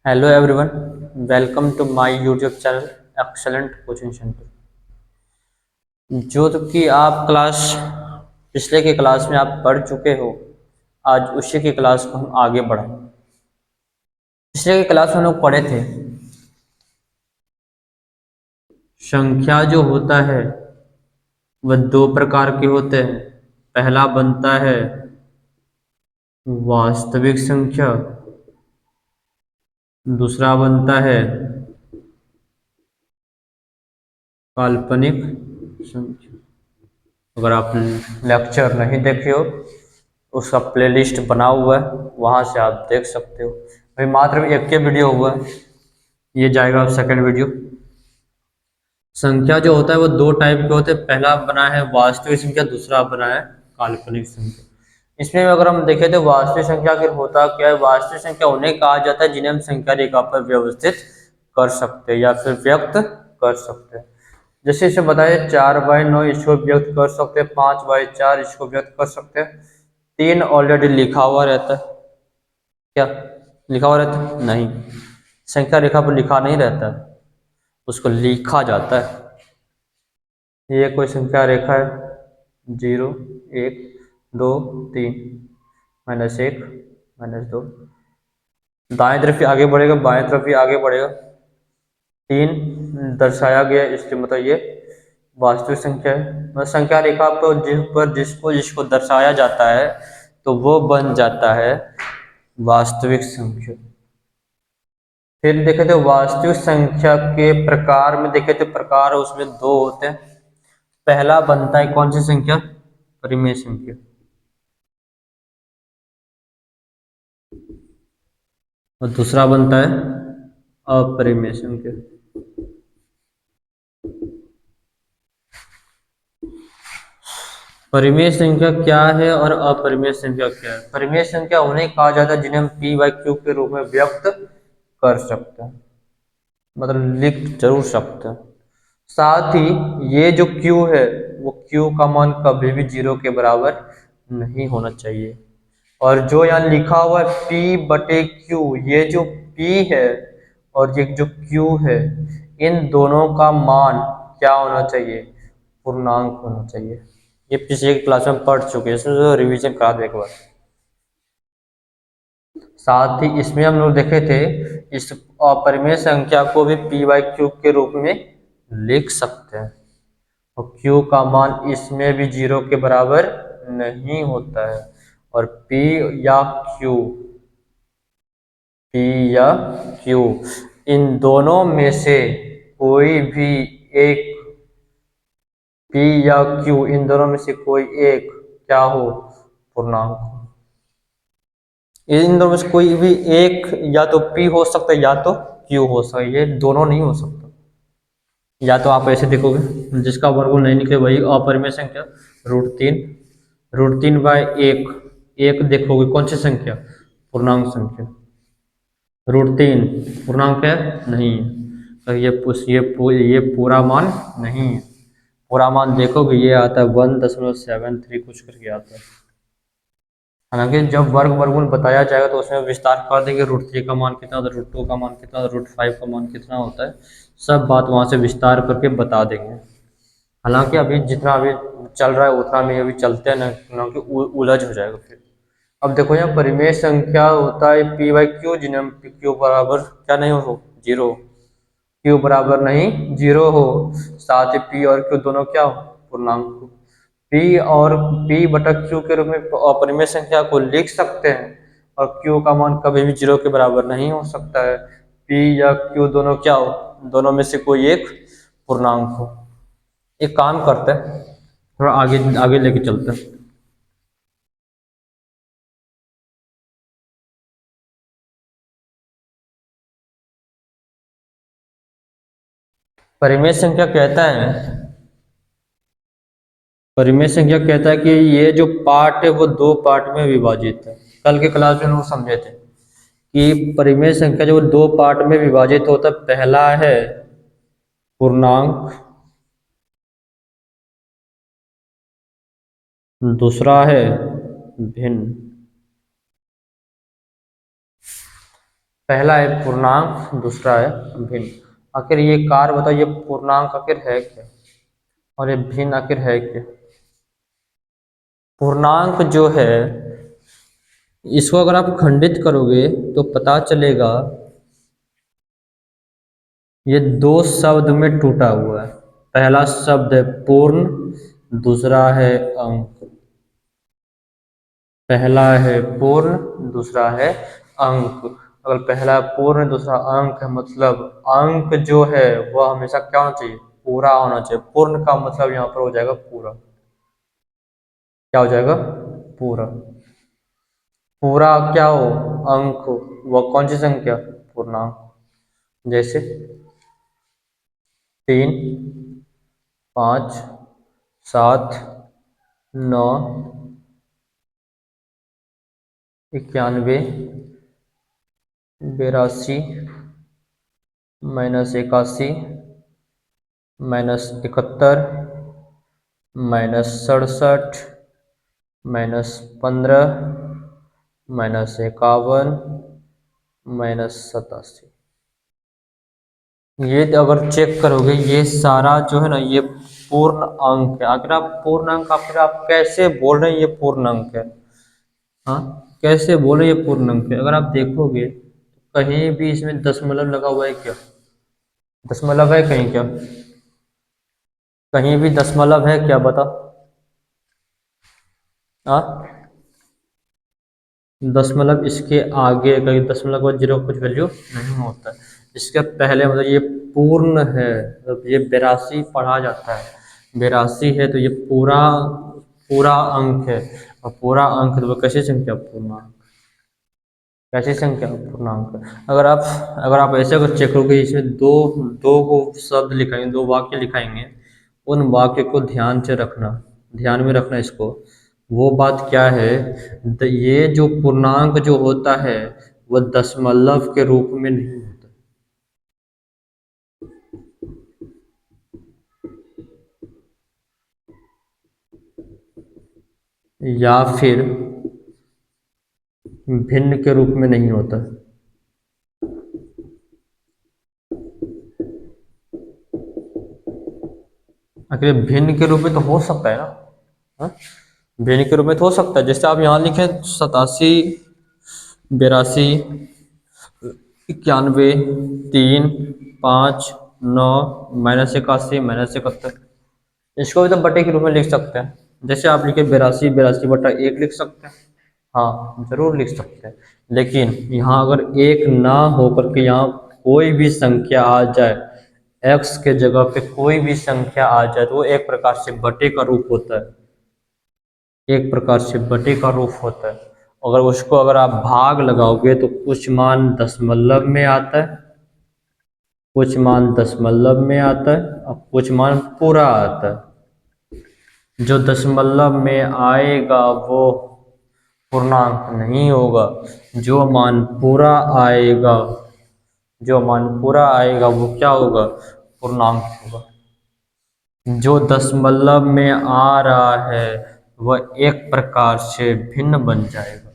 Hello everyone, welcome to my YouTube channel excellent coaching centre. जो तो कि आप क्लास पिछले की क्लास में आप पढ़ चुके हो, आज उसी की क्लास को हम आगे बढ़ाएं। पिछले की क्लास में हम लोग पढ़े थे संख्या जो होता है वह दो प्रकार के होते हैं। पहला बनता है वास्तविक संख्या, दूसरा बनता है काल्पनिक संख्या। अगर आप लेक्चर नहीं देखे हो, उसका प्लेलिस्ट बना हुआ है, वहाँ से आप देख सकते हो। अभी मात्र एक के वीडियो हुआ है, ये जाएगा सेकंड वीडियो। संख्या जो होता है वो दो टाइप के होते हैं। पहला बना है वास्तविक संख्या, दूसरा बना है काल्पनिक संख्या। इसमें अगर हम देखें तो वास्तविक संख्या के होता क्या है, वास्तविक संख्या उन्हें कहा जाता है जिन्हें हम संख्या रेखा पर व्यवस्थित कर सकते हैं या फिर व्यक्त कर सकते हैं। जैसे इसे बताया 4/9 इसको व्यक्त कर सकते हैं, 5/4 इसको व्यक्त कर सकते हैं। 3 ऑलरेडी लिखा हुआ रहता है। क्या लिखा हुआ रहता है? नहीं, संख्या रेखा पर लिखा नहीं रहता है, उसको लिखा जाता है। ये कोई संख्या रेखा है, 0 1 2 3, -1 -2। दाएं तरफ ही आगे बढ़ेगा, बाएं तरफ ही आगे बढ़ेगा। 3 दर्शाया गया, इसके मतलब ये वास्तविक संख्या है। मतलब संख्या रेखा पर जिसको जिसको दर्शाया जाता है तो वो बन जाता है वास्तविक संख्या। फिर देखे तो वास्तविक संख्या के प्रकार में देखे तो प्रकार उसमें दो होते हैं। पहला बनता है कौन सी संख्या? परिमेय संख्या। और दूसरा बनता है अपरिमेय संख्या। परिमेय संख्या क्या है और अपरिमेय संख्या क्या है? परिमेय संख्या उन्हें कहा जाता है जिन्हें हम पी बाई क्यू के रूप में व्यक्त कर सकते हैं, मतलब लिख जरूर सकते हैं। साथ ही ये जो Q है वो Q का मान कभी भी 0 के बराबर नहीं होना चाहिए। और जो यहाँ लिखा हुआ है P/Q, ये जो P है और ये जो Q है, इन दोनों का मान क्या होना चाहिए? पूर्णांक होना चाहिए। ये पिछले क्लास में पढ़ चुके हैं, इसमें जो रिवीजन करा दे एक बार। साथ ही इसमें हम लोग देखे थे इस अपरिमेय संख्या को भी P/Q के रूप में लिख सकते हैं। और Q का मान इसमें भी 0 के बराबर नहीं होता है। और P या Q, P या Q, इन दोनों में से कोई भी एक, P या Q, इन दोनों में से कोई एक क्या हो? पूर्णांक हो। इन दोनों में से कोई भी एक या तो P हो सकता है या तो Q हो सकता है, ये दोनों नहीं हो सकता। या तो आप ऐसे देखोगे जिसका वर्गमूल नहीं निकले वही अपरिमेय संख्या, √3। √3/1, एक देखोगे कौन सी संख्या? पूर्णांक संख्या। √3 पूर्णांक है? नहीं है, तो ये पूरा मान नहीं है। पूरा मान देखोगे ये आता है 1.73 कुछ करके आता है। हालांकि जब वर्गमूल बताया जाएगा तो उसमें विस्तार कर देंगे, √3 का मान कितना होता है, √2 का मान कितना होता है, √5 का मान कितना होता है, सब बात वहाँ से विस्तार करके बता देंगे। हालांकि अभी जितना अभी चल रहा है उतना में अभी चलते हैं ना कि उलझ हो जाएगा फिर। अब देखो यहाँ परिमेय संख्या होता है P/Q, जिन्हें हम Q बराबर क्या नहीं हो, 0, Q बराबर नहीं 0 हो। साथ ही P और Q दोनों क्या हो? पूर्णांक हो। P और P/Q के रूप में अपरिमेय संख्या को लिख सकते हैं और Q का मान कभी भी 0 के बराबर नहीं हो सकता है। P या Q दोनों क्या हो? दोनों में से कोई एक पूर्णांक हो। एक काम करते हैं, थोड़ा आगे आगे लेके चलते हैं। परिमेय संख्या कहता है, परिमेय संख्या कहता है कि ये जो पार्ट है वो दो पार्ट में विभाजित है। कल के क्लास में हम लोग समझे थे कि परिमेय संख्या जो दो पार्ट में विभाजित होता है, पहला है पूर्णांक, दूसरा है भिन्न। पहला है पूर्णांक, दूसरा है भिन्न। आखिर ये कार बताओ, ये पूर्णांक आखिर है क्या और ये भिन्न आखिर है क्या? पूर्णांक जो है इसको अगर आप खंडित करोगे तो पता चलेगा ये दो शब्द में टूटा हुआ है। पहला शब्द है पूर्ण, दूसरा है अंक। पहला है पूर्ण, दूसरा है अंक। अगर पहला पूर्ण दूसरा अंक है मतलब अंक जो है वह हमेशा क्या होना चाहिए? पूरा होना चाहिए। पूर्ण का मतलब यहाँ पर हो जाएगा पूरा। क्या हो जाएगा? पूरा। पूरा क्या हो? अंक हो। वह कौन सी संख्या? पूर्णांक। जैसे 3, 5, 7, 9, 91, 82, -81, -71, -67, -15, -51, -87। ये अगर चेक करोगे ये सारा जो है ना ये पूर्ण अंक है। अगर आप पूर्ण अंक फिर आप कैसे बोल रहे हैं ये पूर्ण अंक है? हाँ, कैसे बोल रहे हैं ये पूर्ण अंक है? अगर आप देखोगे तो कहीं भी इसमें दशमलव लगा हुआ है क्या? दशमलव है कहीं क्या? कहीं भी दशमलव है क्या बता? हाँ, दशमलव इसके आगे कहीं दशमलव के बाद जीरो कुछ वैल्यू नहीं होता है। इसके पहले मतलब ये पूर्ण है, मतलब ये 82 पढ़ा जाता है। 82 है तो ये पूरा पूरा अंक है। और पूरा अंक तो वो कैसी संख्या? पूर्णांक। कैसी संख्या? पूर्णांक। अगर आप ऐसे अगर चेक करोगे इसमें दो दो को शब्द लिखाएंगे, दो वाक्य लिखाएंगे। उन वाक्य को ध्यान से रखना, ध्यान में रखना इसको। वो बात क्या है? ये जो पूर्णांक जो होता है वह दशमलव के रूप में नहीं होता, या फिर भिन्न के रूप में नहीं होता। आखिर भिन्न के रूप में तो हो सकता है ना? हाँ? भिन्न के रूप में तो हो सकता है। जैसे आप यहाँ लिखें 87, 82, 91, 3, 5, 9, -81, -71। इसको भी तो बटे के रूप में लिख सकते हैं। जैसे आप लिखे 82, 82/1 लिख सकते हैं। हाँ, जरूर लिख सकते हैं। लेकिन यहाँ अगर एक ना होकर के यहाँ कोई भी संख्या आ जाए, x के जगह पे कोई भी संख्या आ जाए तो वो एक प्रकार से बटे का रूप होता है। एक प्रकार से बटे का रूप होता है। अगर उसको अगर आप भाग लगाओगे तो कुछ मान दशमलव में आता है, कुछ मान दशमलव में आता है और कुछ मान पूरा आता है। जो दशमलव में आएगा वो पूर्णांक नहीं होगा। जो मान पूरा आएगा, जो मान पूरा आएगा वो क्या होगा? पूर्णांक होगा। जो दशमलव में आ रहा है वह एक प्रकार से भिन्न बन जाएगा।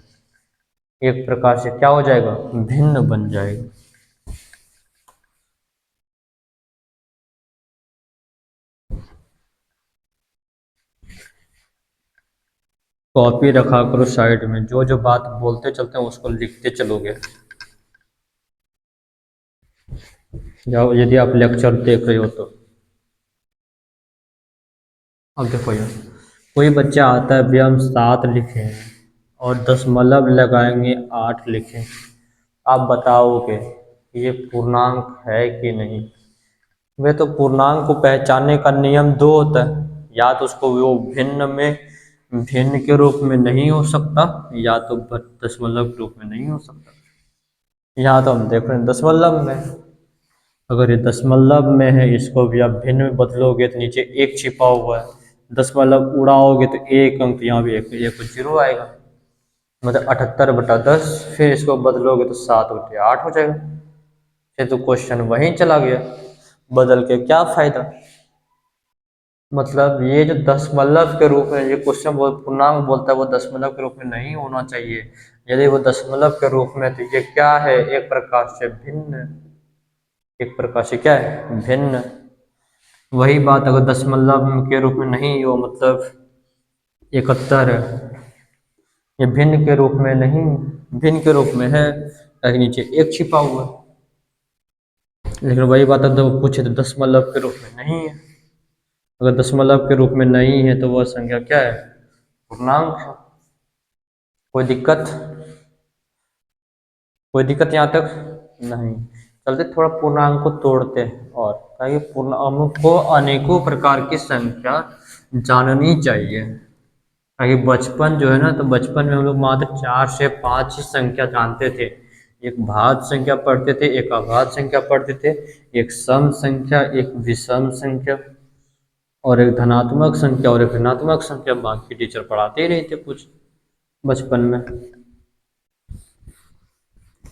एक प्रकार से क्या हो जाएगा? भिन्न बन जाएगा। कॉपी रखा करो साइड में, जो जो बात बोलते चलते हैं उसको लिखते चलोगे। जाओ, यदि आप लेक्चर देख रहे हो तो। अब देखो यार, कोई बच्चा आता है भैया हम 7 लिखे हैं और दशमलव लगाएंगे 8 लिखें। आप बताओगे ये पूर्णांक है कि नहीं? वे तो पूर्णांक को पहचानने का नियम दो होता है। या तो उसको वो भिन्न के रूप में नहीं हो सकता, या तो दशमलव के रूप में नहीं हो सकता। यहाँ तो हम देख रहे हैं दशमलव में। अगर ये दशमलव में है इसको भी आप भिन्न में बदलोगे तो नीचे एक छिपा हुआ है। दशमलव उड़ाओगे तो एक अंक, यहाँ भी एक जीरो आएगा। मतलब 78/10। फिर इसको बदलोगे तो 7/8 हो जाएगा। फिर तो क्वेश्चन वहीं चला गया, बदल के क्या फायदा? मतलब ये जो दशमलव के रूप में ये क्वेश्चन पूर्णांक बोलता है वो दशमलव के रूप में नहीं होना चाहिए। यदि वो दशमलव के रूप में तो ये क्या है, एक प्रकार से भिन्न, एक प्रकार से क्या है, भिन्न। वही बात अगर दशमलव के रूप में नहीं हो मतलब 71 है, ये भिन्न के रूप में नहीं, भिन्न के रूप में है ताकि नीचे एक छिपा हुआ है। लेकिन वही बात अगर वो पूछे तो दशमलव के रूप में नहीं है। अगर दशमलव के रूप में नहीं है तो वह संख्या क्या है, पूर्णांक है। कोई दिक्कत, कोई दिक्कत यहाँ तक नहीं। चलते थोड़ा पूर्णांक को तोड़ते हैं और ताकि पूर्णांक को अनेकों प्रकार की संख्या जाननी चाहिए। ताकि बचपन जो है ना, तो बचपन में हम लोग मात्र 4 से 5 ही संख्या जानते थे। एक भाज्य संख्या पढ़ते थे, एक अभाज्य संख्या पढ़ते थे, एक सम संख्या, एक विषम संख्या और एक धनात्मक संख्या और एक ऋणात्मक संख्या। बाकी टीचर पढ़ाते ही नहीं थे कुछ बचपन में,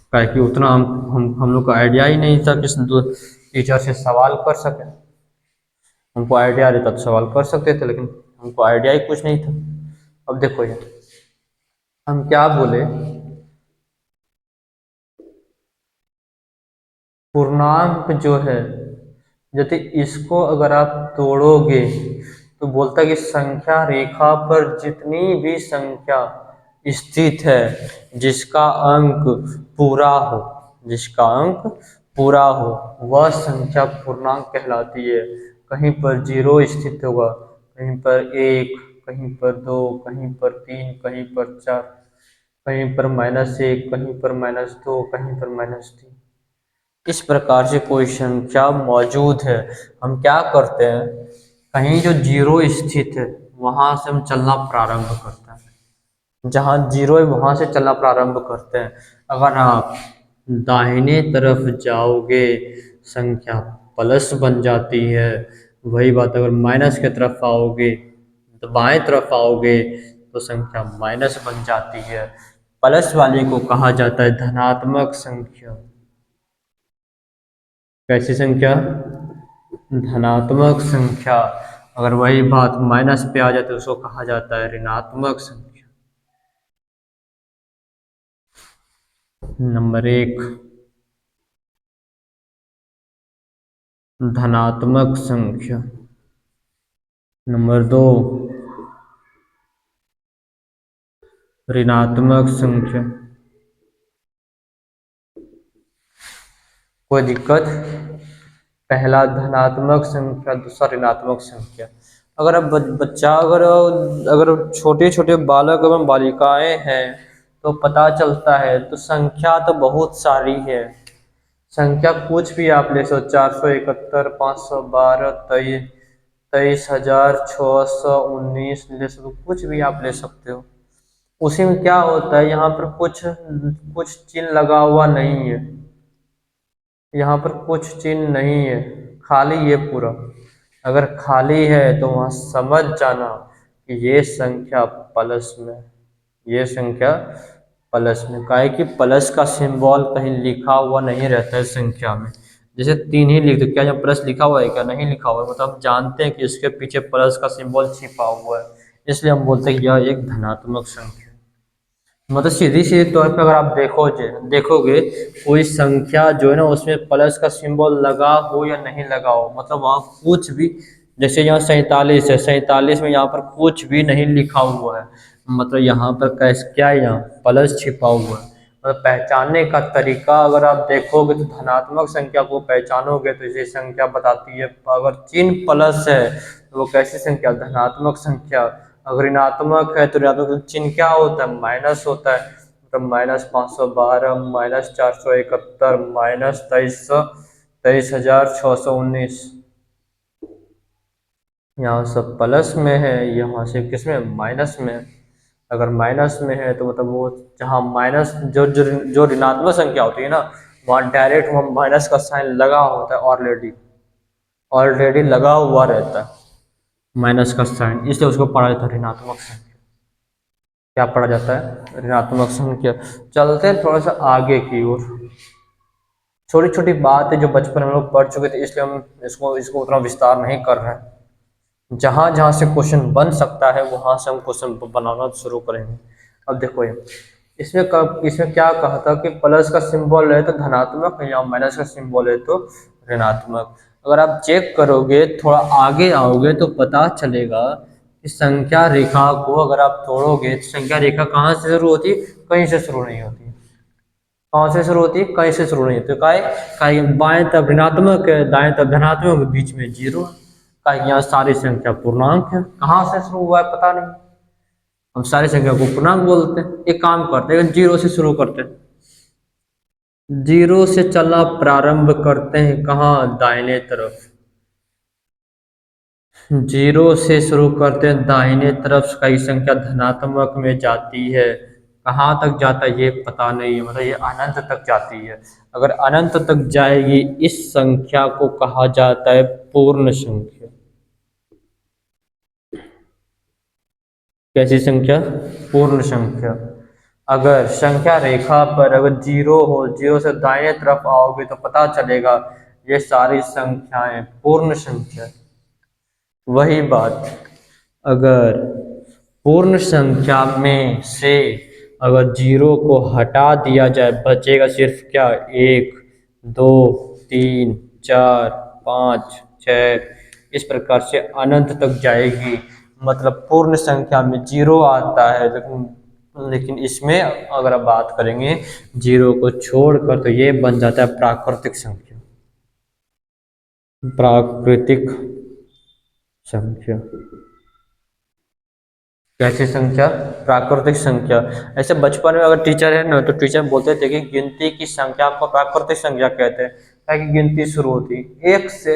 क्या कि उतना हम लोग को आइडिया ही नहीं था कि टीचर से सवाल कर सके। हमको आइडिया रहता तो सवाल कर सकते थे, लेकिन हमको आइडिया ही कुछ नहीं था। अब देखो ये हम क्या बोले, पूर्णांक जो है यदि इसको अगर आप तोड़ोगे तो बोलता है कि संख्या रेखा पर जितनी भी संख्या स्थित है जिसका अंक पूरा हो, जिसका अंक पूरा हो वह संख्या पूर्णांक कहलाती है। कहीं पर 0 स्थित होगा, कहीं पर 1, कहीं पर 2, कहीं पर 3, कहीं पर 4, कहीं पर -1, कहीं पर -2, कहीं पर -3। इस प्रकार से कोई संख्या मौजूद है, हम क्या करते हैं, कहीं जो 0 स्थित है वहां से हम चलना प्रारंभ करते हैं। जहां 0 है वहां से चलना प्रारंभ करते हैं। अगर आप दाहिने तरफ जाओगे संख्या प्लस बन जाती है। वही बात अगर माइनस की तरफ आओगे तो बाएं तरफ आओगे तो संख्या माइनस बन जाती है। प्लस वाले को कहा जाता है धनात्मक संख्या। कैसी संख्या, धनात्मक संख्या। अगर वही बात माइनस पे आ जाए तो उसको कहा जाता है ऋणात्मक संख्या। नंबर 1 धनात्मक संख्या। नंबर 2 ऋणात्मक संख्या। कोई दिक्कत, पहला धनात्मक संख्या, दूसरा ऋणात्मक संख्या। अगर अब बच्चा अगर अगर छोटे छोटे बालक एवं बालिकाएं हैं तो पता चलता है, तो संख्या तो बहुत सारी है। संख्या कुछ भी आप ले सकते, 471, 512, 23,619 ले सकते, कुछ भी आप ले सकते हो। उसी में क्या होता है, यहाँ पर कुछ कुछ चिन्ह लगा हुआ नहीं है, यहाँ पर कुछ चिन्ह नहीं है, खाली ये पूरा। अगर खाली है तो वहाँ समझ जाना कि ये संख्या प्लस में, ये संख्या प्लस में। काहे कि प्लस का सिंबल कहीं लिखा हुआ नहीं रहता है संख्या में। जैसे 3 ही लिख दो, क्या यहाँ प्लस लिखा हुआ है, क्या नहीं लिखा हुआ है, मतलब हम जानते हैं कि इसके पीछे प्लस का सिंबल छिपा हुआ है, इसलिए हम बोलते हैं कि यह एक धनात्मक संख्या। मतलब सीधी सीधे तौर पे अगर आप देखोगे कोई संख्या जो है ना उसमें प्लस का सिंबल लगा हो या नहीं लगा हो, मतलब वहाँ कुछ भी, जैसे यहाँ 47 है, 47 में यहाँ पर कुछ भी नहीं लिखा हुआ है, मतलब यहाँ पर कैसे क्या है, यहाँ प्लस छिपा हुआ है। मतलब पहचानने का तरीका अगर आप देखोगे तो धनात्मक संख्या को पहचानोगे तो ये संख्या बताती है। अगर चिन्ह प्लस है तो वो कैसी संख्या, धनात्मक संख्या। अगर ऋणात्मक है तो ऋणात्मक चिन्ह क्या होता है, माइनस होता है। मतलब -512, -471, -23,619, यहाँ सब प्लस में है, यहाँ से किस में, माइनस में। अगर माइनस में है तो मतलब वो जहाँ माइनस जो जो जो ऋणात्मक संख्या होती है ना, वहाँ डायरेक्ट वहाँ माइनस का साइन लगा होता है, ऑलरेडी ऑलरेडी लगा हुआ रहता है माइनस का साइन, इसलिए उसको पढ़ा जाता है ऋणात्मक संख्या। क्या पढ़ा जाता है, ऋणात्मक संख्या। चलते हैं थोड़ा सा आगे की ओर। छोटी छोटी बात है जो बचपन में हम लोग पढ़ चुके थे, इसलिए हम इसको इसको उतना विस्तार नहीं कर रहे हैं। जहां जहां से क्वेश्चन बन सकता है वहां से हम क्वेश्चन बनाना शुरू करेंगे। अब देखो ये इसमें क्या कहा था कि प्लस का सिंबल है तो धनात्मक या माइनस का सिंबल है तो ऋणात्मक। अगर आप चेक करोगे थोड़ा आगे आओगे तो पता चलेगा कि संख्या रेखा को अगर आप तोड़ोगे तो संख्या रेखा कहाँ से शुरू होती है, कहीं से शुरू नहीं होती। कहाँ से शुरू होती है, कहीं से शुरू नहीं होती। काहे बाएं तरफ ऋणात्मक है, दाएं तरफ धनात्मक, बीच में जीरो है। काहे यहाँ सारी संख्या पूर्णांक है, कहाँ से शुरू हुआ है पता नहीं। हम सारी संख्या को पूर्णांक बोलते हैं। एक काम करते हैं, जीरो से शुरू करते हैं। जीरो से चलना प्रारंभ करते हैं, कहाँ, दाहिने तरफ। जीरो से शुरू करते हैं, दाहिने तरफ कई संख्या धनात्मक में जाती है। कहाँ तक जाता है ये पता नहीं है, मतलब ये अनंत तक जाती है। अगर अनंत तक जाएगी इस संख्या को कहा जाता है पूर्ण संख्या। कैसी संख्या, पूर्ण संख्या। अगर संख्या रेखा पर अगर जीरो हो, जीरो से दाहिने तरफ आओगे तो पता चलेगा ये सारी संख्याएं पूर्ण संख्या। वही बात, अगर पूर्ण संख्या में से अगर जीरो को हटा दिया जाए बचेगा सिर्फ क्या, एक, दो, तीन, चार, पाँच, छः, इस प्रकार से अनंत तक जाएगी। मतलब पूर्ण संख्या में जीरो आता है, लेकिन इसमें अगर आप बात करेंगे जीरो को छोड़कर तो ये बन जाता है प्राकृतिक संख्या। प्राकृतिक संख्या कैसी संख्या, प्राकृतिक संख्या। ऐसे बचपन में अगर टीचर है ना तो टीचर बोलते थे कि गिनती की संख्या को प्राकृतिक संख्या कहते हैं, ताकि गिनती शुरू होती एक से,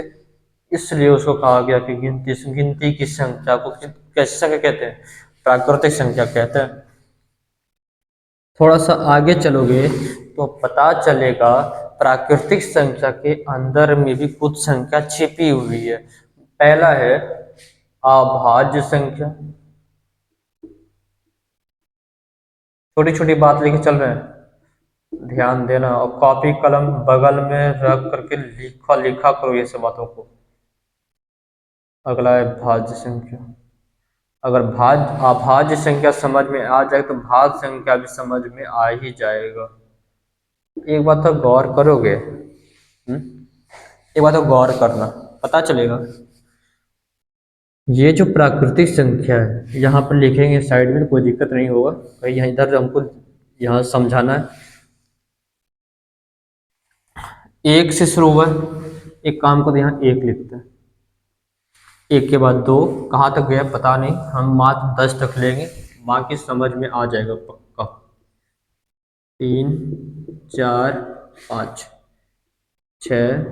इसलिए उसको कहा गया कि गिनती की संख्या को कैसी संख्या कहते हैं, प्राकृतिक संख्या कहते हैं। थोड़ा सा आगे चलोगे तो पता चलेगा प्राकृतिक संख्या के अंदर में भी कुछ संख्या छिपी हुई है। पहला है अभाज्य संख्या। छोटी छोटी बात लेके चल रहे हैं, ध्यान देना, और कॉपी कलम बगल में रख करके लिखा करो ये सब बातों को। अगला है भाज्य संख्या। अगर अभाज्य संख्या समझ में आ जाए तो भाज्य संख्या भी समझ में आ ही जाएगा। एक बात तो गौर करोगे, एक बात तो गौर करना, पता चलेगा ये जो प्राकृतिक संख्या है यहाँ पर लिखेंगे साइड में, कोई दिक्कत नहीं होगा। कहीं यहाँ इधर हमको यहाँ समझाना है। एक से शुरू हुआ, एक काम को यहाँ एक लिखते हैं, एक के बाद दो, कहाँ तक गया पता नहीं, हम मात्र 10 तक लेंगे, बाकी समझ में आ जाएगा पक्का। 3, 4, 5, 6,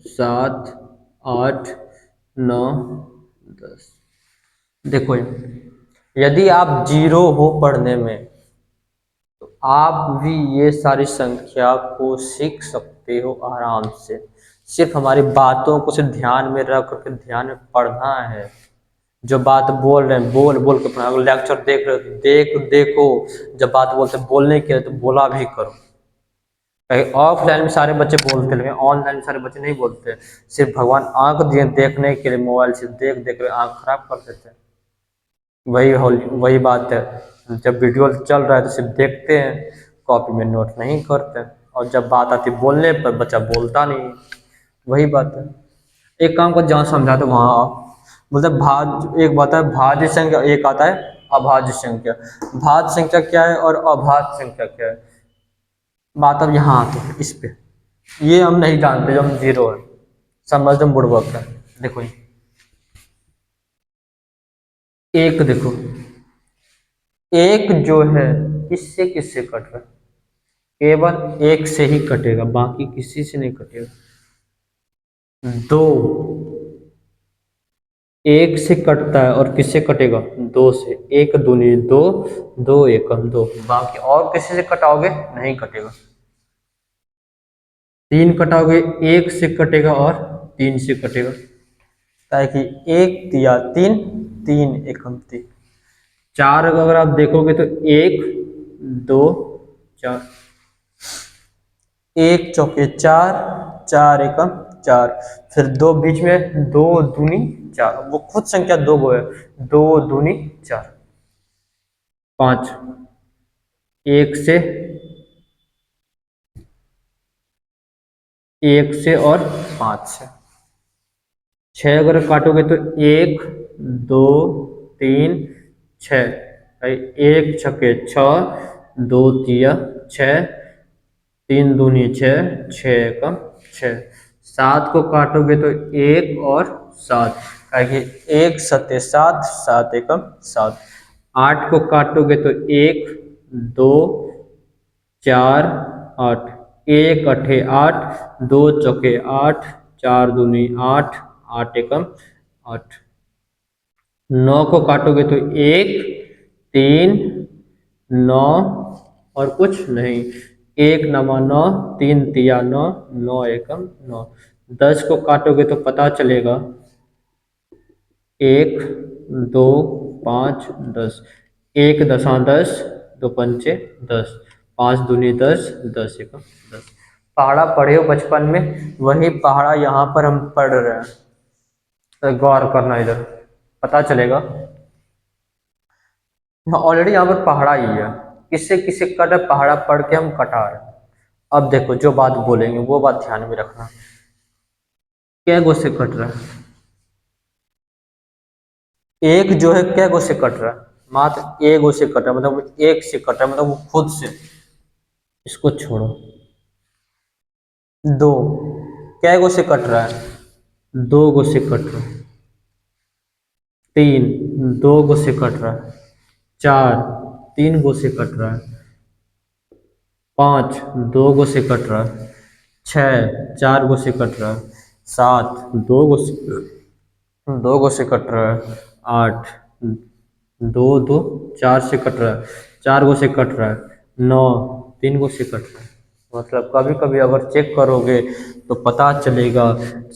7, 8, 9, 10। देखो यदि आप जीरो हो पढ़ने में तो आप भी ये सारी संख्या को सीख सकते हो आराम से। सिर्फ हमारी बातों को सिर्फ ध्यान में रख करके ध्यान में पढ़ना है। जो बात बोल रहे हैं बोल बोल के पढ़ना। अगर लेक्चर देख रहे हो देखो, जब बात बोलते बोलने के तो बोला भी करो। ऑफलाइन में सारे बच्चे बोलते हैं, ऑनलाइन में सारे बच्चे नहीं बोलते। सिर्फ भगवान आंख दिए देखने के लिए, मोबाइल से देख देख आंख खराब कर देते हैं। वही बात है, जब वीडियो चल रहा है तो सिर्फ देखते हैं, कॉपी में नोट नहीं करते, और जब बात आती बोलने पर बच्चा बोलता नहीं। वही बात है। एक काम को जहाँ समझाते वहाँ आओ। बोलते एक बात है भाज्य संख्या, एक आता है अभाज्य संख्या। भाज्य संख्या क्या है और अभाज्य संख्या क्या है, बात अब यहाँ आती है इस पे। ये हम नहीं जानते, जब हम जीरो है समझ हम बुड़बक है। देखो एक, देखो एक जो है किससे किससे कट रहा है, केवल एक से ही कटेगा, बाकी किसी से नहीं कटेगा। दो एक से कटता है और किससे कटेगा, दो से। एक दूनी दो, दो एकम दो, बाकी और किसी से कटाओगे नहीं कटेगा। तीन कटाओगे एक से कटेगा और तीन से कटेगा, ताकि एक दिया तीन, तीन एकम तीन। चार अगर आप देखोगे तो एक, दो, चार, एक चौके चार, चार एकम 4, फिर 2 बीच में, 2 दूनी 4, वो खुद संख्या 2 गो है, 2 दूनी 4, 5, 1 से और 5 से, 6 अगर काटोगे तो 1 2 3 6, भाई 1 छके 6, 2 तिया 6, 3 दूनी 6, 6 एकम 6, 7 को काटोगे तो 1 और 7, कि 1 सत्ते 7, 7 एकम 7, 8 को काटोगे तो 1 2 4 8, 1 अठे 8, 2 चौके 8, 4 दूनी 8, 8 एकम 8, 9 को काटोगे तो 1 3 9 और कुछ नहीं, 1 नमा 9, 3 तिया 9, 9 एकम 9, 10 को काटोगे तो पता चलेगा 1 2 5 10, 1 दसा 10, 2 पंचे 10, 5 दूनी 10, 10 एकम 10। पहाड़ा पढ़े हो बचपन में, वही पहाड़ा यहाँ पर हम पढ़ रहे हैं, तो गौर करना इधर, पता चलेगा ऑलरेडी यहाँ पर पहाड़ा ही है, किससे किससे कट है, पहाड़ा पढ़ के हम कटा रहे हैं। अब देखो जो बात बोलेंगे वो बात ध्यान में रखना, क्या गो से कट रहा है, एक जो है क्या गो से कट रहा है, मात्र एक गो से कट रहा है, मतलब एक से कट रहा है, मतलब वो खुद से, इसको छोड़ो। 2 क्या गो से कट रहा है, 2 गो से कट रहा है, 3 2 गो से कट रहा है, 4 3 गो से कट रहा है, 5 2 गो से कट रहा है, 6 4 गो से कट रहा है, 7 2 गो से कट रहा है, 8 2 2 4 से कट रहा है, 4 गो से कट रहा है, 9 3 गो से कट रहा है। मतलब कभी कभी अगर चेक करोगे तो पता चलेगा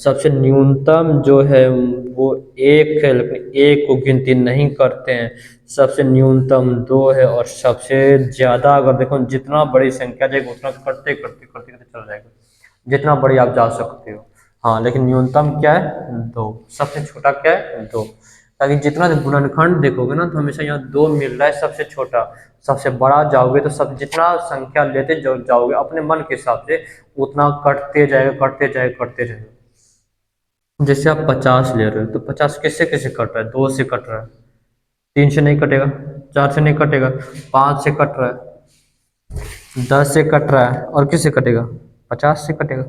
सबसे न्यूनतम जो है वो 1 है, लेकिन 1 को गिनती नहीं करते हैं, सबसे न्यूनतम 2 है, और सबसे ज़्यादा अगर देखो जितना बड़ी संख्या जाएगी उतना करते करते करते करते चल जाएगा, जितना बड़ी आप जा सकते हो। हाँ लेकिन न्यूनतम क्या है, 2, सबसे छोटा क्या है, 2, ताकि जितना गुणनखंड देखोगे ना तो हमेशा यहाँ 2 मिल रहा है सबसे छोटा, सबसे बड़ा जाओगे तो सब जितना संख्या लेते जाओगे अपने मन के हिसाब से उतना कटते जाएगा कटते जाएगा कटते जाएगा। जैसे आप 50 ले रहे हो तो 50 किससे किससे कट रहा है, 2 से कट रहा है, 3 से नहीं कटेगा, 4 से नहीं कटेगा, 5 से कट रहा है, 10 से कट रहा है, और किससे कटेगा, 50 से कटेगा,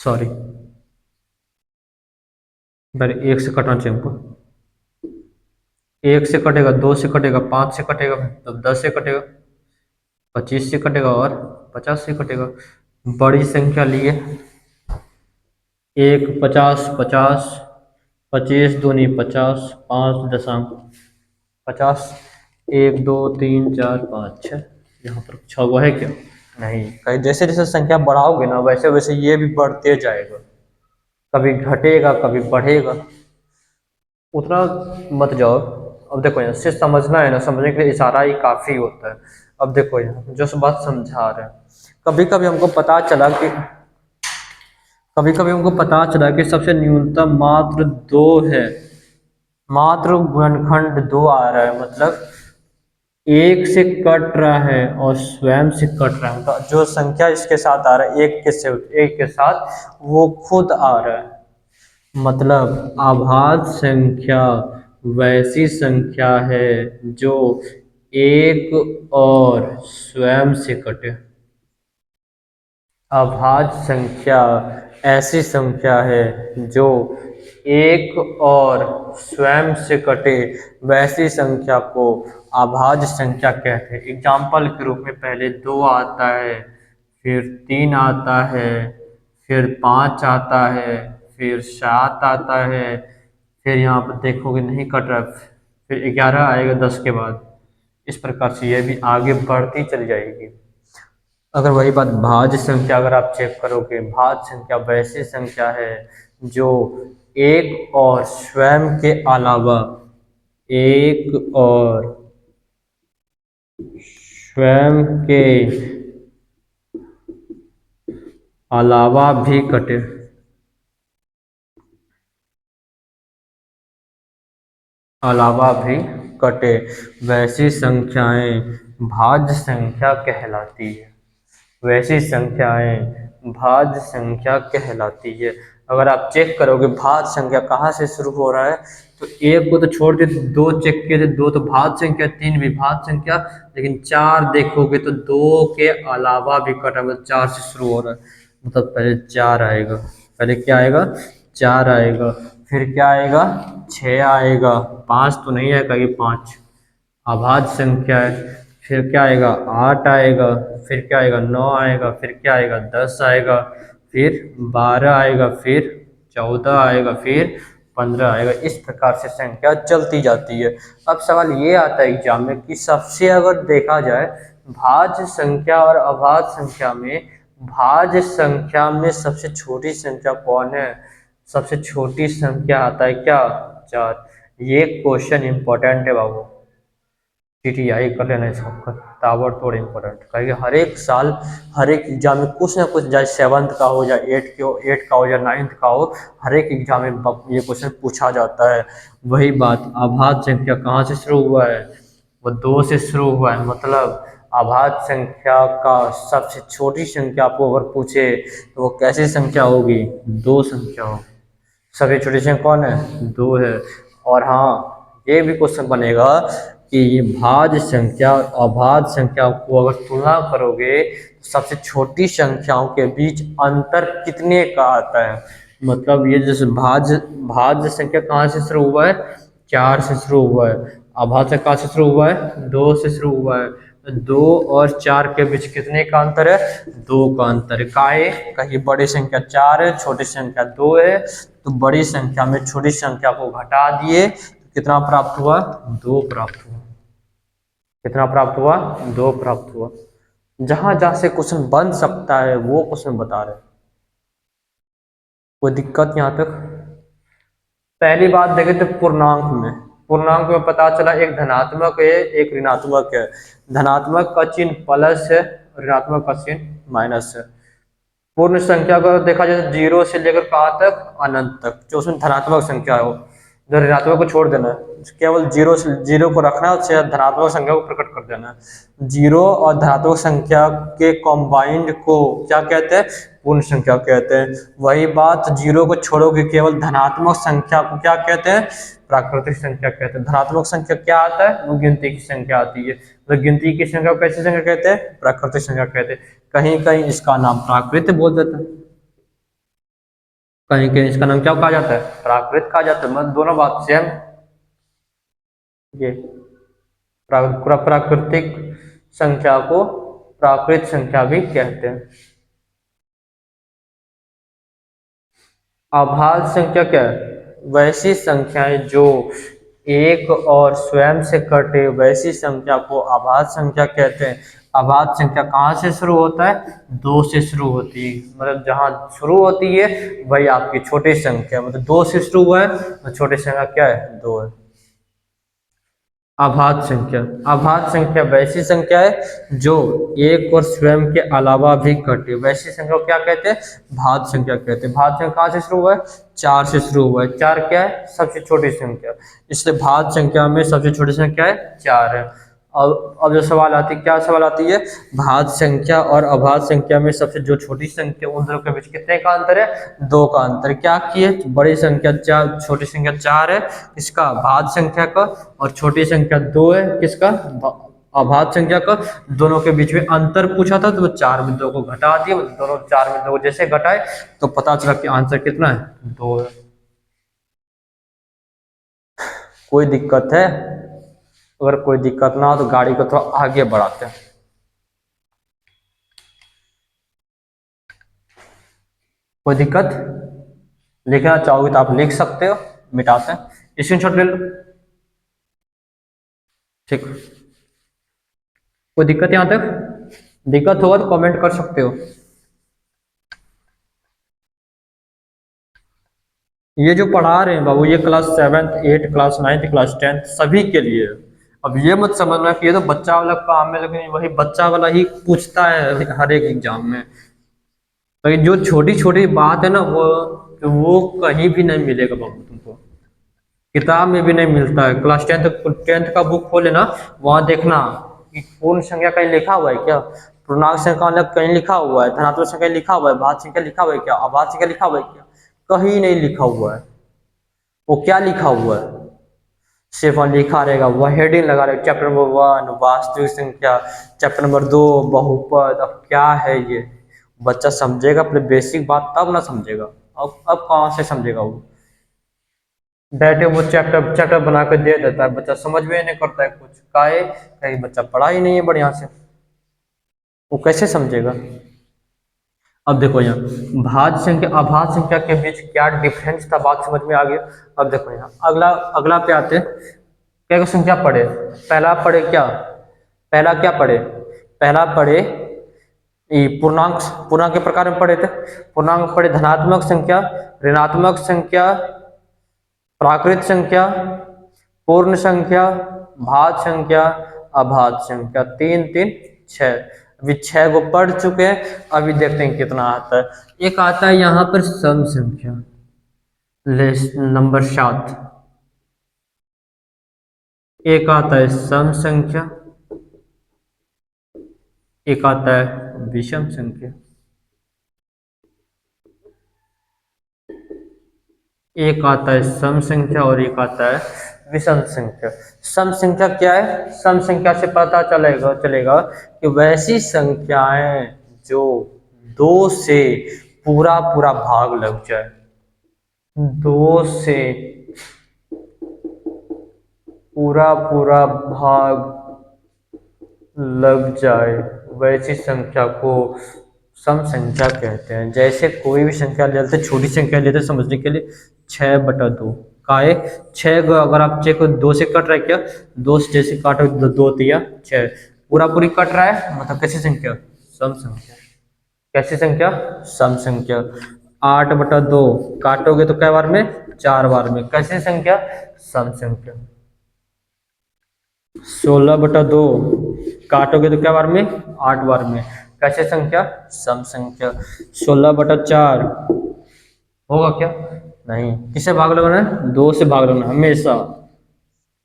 सॉरी पहले 1 से कटना चाहिए हमको, 1 से कटेगा, 2 से कटेगा, 5 से कटेगा, तब 10 से कटेगा, 25 से कटेगा और 50 से कटेगा। बड़ी संख्या लिए 1 50 50, 25 दूनी 50, 5 दशमलव 50, 1 2 3 4 5 6, यहाँ पर 6 गो है क्या, नहीं, कहीं जैसे जैसे संख्या बढ़ाओगे ना वैसे वैसे ये भी बढ़ते जाएगा, कभी घटेगा कभी बढ़ेगा, उतना मत जाओ। अब देखो यहाँ से समझना है ना, समझने के लिए इशारा ही काफ़ी होता है। अब देखो यहाँ जो बात समझा रहे हैं, कभी कभी हमको पता चला कि सबसे न्यूनतम मात्र 2 है, मात्र गुणनखंड 2 आ रहा है, मतलब 1 से कट रहा है और स्वयं से कट रहा है, तो जो संख्या इसके साथ आ रहा है 1 के साथ वो खुद आ रहा है, मतलब अभाज्य संख्या वैसी संख्या है जो 1 और स्वयं से कटे। अभाज्य संख्या ऐसी संख्या है जो 1 और स्वयं से कटे, वैसी संख्या को अभाज्य संख्या कहते हैं। एग्जाम्पल के रूप में पहले 2 आता है, फिर 3 आता है, फिर 5 आता है, फिर 7 आता है, फिर यहाँ पर देखोगे नहीं कट रहा, फिर 11 आएगा 10 के बाद, इस प्रकार से यह भी आगे बढ़ती चली जाएगी। अगर वही बात भाज्य संख्या अगर आप चेक करोगे, भाज्य संख्या वैसी संख्या है जो 1 और स्वयं के अलावा 1 और स्वयं के अलावा भी कटे, अलावा भी कटे वैसी संख्याएं भाज्य संख्या कहलाती है। वैसी संख्याएं भाज्य संख्या कहलाती है। अगर आप चेक करोगे भाज्य संख्या कहाँ से शुरू हो रहा है, तो एक को तो छोड़ के दो चेक किए थे, दो तो भाज्य संख्या, तीन भी भाज्य संख्या, लेकिन चार देखोगे तो दो के अलावा भी कटा, मतलब चार से शुरू हो रहा है, मतलब पहले चार आएगा। पहले क्या आएगा? चार आएगा। फिर क्या आएगा? छः आएगा। पाँच तो नहीं आएगा, ये पाँच अभाज्य संख्या है। फिर क्या आएगा? आठ आएगा। फिर क्या आएगा? नौ आएगा। फिर क्या आएगा? 10 आएगा। फिर 12 आएगा। फिर 14 आएगा। फिर 15 आएगा। इस प्रकार से संख्या चलती जाती है। अब सवाल ये आता है एग्जाम में कि सबसे अगर देखा जाए भाज्य संख्या और अभाज्य संख्या में, भाज्य संख्या में सबसे छोटी संख्या कौन है? सबसे छोटी संख्या आता है क्या? चार। ये क्वेश्चन इंपॉर्टेंट है बाबू, टीटीआई कर लेना इसका, ताबड़तोड़ इम्पोर्टेंट। कहेंगे हर एक साल हर एक एग्जाम में कुछ ना कुछ, चाहे 7th का हो, या 8 का हो, या 9th का हो, हर एक एग्जाम में ये क्वेश्चन पूछा जाता है। वही बात, अभाज्य संख्या कहाँ से शुरू हुआ है? वो दो से शुरू हुआ है। मतलब अभाज्य संख्या का सबसे छोटी संख्या आपको अगर पूछे तो वो कैसी संख्या होगी? दो संख्या होगी। सबसे छोटी संख्या कौन है? दो है। और हाँ, ये भी क्वेश्चन बनेगा कि ये भाज्य संख्या और अभाज्य संख्या को अगर तुलना करोगे तो सबसे छोटी संख्याओं के बीच अंतर कितने का आता है? मतलब ये जैसे भाज्य भाज्य संख्या कहाँ से शुरू हुआ है? चार से शुरू हुआ है। अभाज्य कहाँ से शुरू हुआ है? दो से शुरू हुआ है। दो और चार के बीच कितने का अंतर है? दो का अंतर है। काहे? कहीं बड़ी संख्या चार है, छोटी संख्या दो है, तो बड़ी संख्या में छोटी संख्या को घटा दिए तो कितना प्राप्त हुआ? दो प्राप्त हुआ। कितना प्राप्त हुआ? दो प्राप्त हुआ। जहां जहां से क्वेश्चन बन सकता है वो क्वेश्चन बता रहे हैं। कोई दिक्कत यहाँ तक? पहली बात देखे तो पूर्णांक में, पूर्णांक में पता चला एक धनात्मक है एक ऋणात्मक है। धनात्मक का चिन्ह प्लस है, ऋणात्मक का चिन्ह माइनस है। पूर्ण संख्या को देखा जाए तो 0 से लेकर कहाँ तक? अनंत तक। जो उसमें धनात्मक संख्या हो, जो ऋणात्मक को छोड़ देना है, केवल जीरो को रखना है, उससे धनात्मक संख्या को प्रकट कर देना है। जीरो और धनात्मक संख्या के कॉम्बाइंड को क्या कहते हैं? पूर्ण संख्या कहते हैं। वही बात, जीरो को छोड़ोगे केवल धनात्मक संख्या को क्या कहते हैं? प्राकृतिक संख्या कहते हैं। धनात्मक संख्या क्या आता है? वो गिनती की संख्या आती है। तो गिनती की संख्या को कैसी संख्या कहते हैं? प्राकृतिक संख्या कहते हैं। कहीं कहीं इसका नाम प्राकृत बोल देता है, कहीं कहीं इसका नाम क्या कहा जाता है? प्राकृत कहा जाता है। मतलब दोनों बात सेम। ये प्राकृतिक संख्या को प्राकृत संख्या भी कहते हैं। अभाज्य संख्या क्या है? वैसी संख्याएं जो एक और स्वयं से कटे, वैसी संख्या को अभाज्य संख्या कहते हैं। अभाज्य संख्या कहाँ से शुरू होता है? दो से शुरू होती है। मतलब जहाँ शुरू होती है वही आपकी छोटी संख्या, मतलब दो से शुरू हुआ है तो छोटी संख्या क्या है? दो है। अभाज्य संख्या, अभाज्य संख्या वैसी संख्या है जो एक और स्वयं के अलावा भी घटे, वैसी संख्या को क्या कहते हैं? भाज्य संख्या कहते हैं। भाज्य संख्या कहाँ से शुरू हुआ है? चार से शुरू हुआ है। चार क्या है? सबसे छोटी संख्या, इसलिए भाज्य संख्या में सबसे छोटी संख्या है चार है। अब जो सवाल आती है, क्या सवाल आती है? भाज्य संख्या और अभाज्य संख्या में सबसे जो छोटी संख्या, उन दोनों के बीच कितने का अंतर है? दो का अंतर। क्या किए? बड़ी संख्या चार, छोटी संख्या चार है, किसका? भाज्य संख्या का, और छोटी संख्या दो है, किसका? अभाज्य संख्या का। दोनों के बीच में अंतर पूछा था तो चार में दो को घटा दिया, दोनों चार में दो को जैसे घटाए तो पता चला कि आंसर कितना है? दो है। कोई दिक्कत है? अगर कोई दिक्कत ना हो तो गाड़ी को थोड़ा आगे बढ़ाते हैं। कोई दिक्कत? लिखना चाहोगे तो आप लिख सकते हो, मिटाते हैं, स्क्रीनशॉट ले लो। ठीक, कोई दिक्कत यहाँ तक? दिक्कत होगा तो कमेंट कर सकते हो। ये जो पढ़ा रहे हैं बाबू, ये class 7th 8 class 9th class 10th सभी के लिए। अब ये मत समझना कि ये तो बच्चा वाला काम है, लेकिन वही बच्चा वाला ही पूछता है हर एक एग्जाम में। लेकिन जो छोटी छोटी बात है ना वो कहीं भी नहीं मिलेगा बाबू तुमको, किताब में भी नहीं मिलता है। क्लास टेंथ का बुक खोले ना, वहां देखना कि पूर्ण संख्या कहीं लिखा हुआ है क्या, पूर्णांक संख्या अलग कहीं लिखा हुआ है, धनात्मक संख्या लिखा हुआ है, भाज्य संख्या लिखा हुआ है क्या, अभाज्य संख्या लिखा हुआ है क्या, कहीं नहीं लिखा हुआ है। वो क्या लिखा हुआ है, सिर्फ वहाँ लिखा रहेगा, वह हेडिंग लगा रहेगा चैप्टर नंबर 1 वास्तविक संख्या, चैप्टर नंबर 2 बहुपद। अब क्या है ये, बच्चा समझेगा अपने बेसिक बात तब ना समझेगा, अब कहाँ से समझेगा वो। डायरेक्ट वो चैप्टर चैप्टर बना के दे देता है, बच्चा समझ में नहीं करता है कुछ, काहे कहीं बच्चा पढ़ा ही नहीं है बढ़िया से, वो कैसे समझेगा। अब देखो यहाँ भाज्य संख्या अभाज्य संख्या के बीच क्या डिफरेंस था, बात समझ में आ गया। अब देखो यहाँ अगला अगला पे आते, क्या संख्या पढ़े, पहला पढ़े क्या, पहला क्या पढ़े, पहला पढ़े पूर्णांक, पूर्णांक के प्रकार में पढ़े थे, पूर्णांक पढ़े धनात्मक संख्या, ऋणात्मक संख्या, प्राकृत संख्या, पूर्ण संख्या, भाज्य संख्या, अभाज्य संख्या, 3 3 6। अभी 6 को पढ़ चुके हैं, अभी देखते हैं कितना आता है। एक आता है यहाँ पर सम संख्या, नंबर 7, एक आता है सम संख्या, एक आता है विषम संख्या, एक आता है सम संख्या और एक आता है विषम संख्या। सम संख्या क्या है, सम संख्या से पता चलेगा कि वैसी संख्याएं जो 2 से पूरा पूरा भाग लग जाए, 2 से पूरा पूरा भाग लग जाए, वैसी संख्या को सम संख्या कहते हैं। जैसे कोई भी संख्या लेते, छोटी संख्या लेते समझने के लिए 6/2 का है, 6 अगर आप चेक 2 से कट रहा है क्या, 2 से जैसे काटो 2 तिया 6, पूरा पूरी कट रहा है, मतलब कैसी संख्या, सम संख्या। कैसी संख्या, सम संख्या। 8/2 काटोगे तो क्या बार में, 4 बार में, कैसी संख्या, सम संख्या। 16/2 काटोगे तो क्या बार में, 8 बार में, कैसे संख्या, सम संख्या। 16/4 होगा क्या, नहीं, किसे भाग लगाना है, 2 से भाग लगाना हमेशा,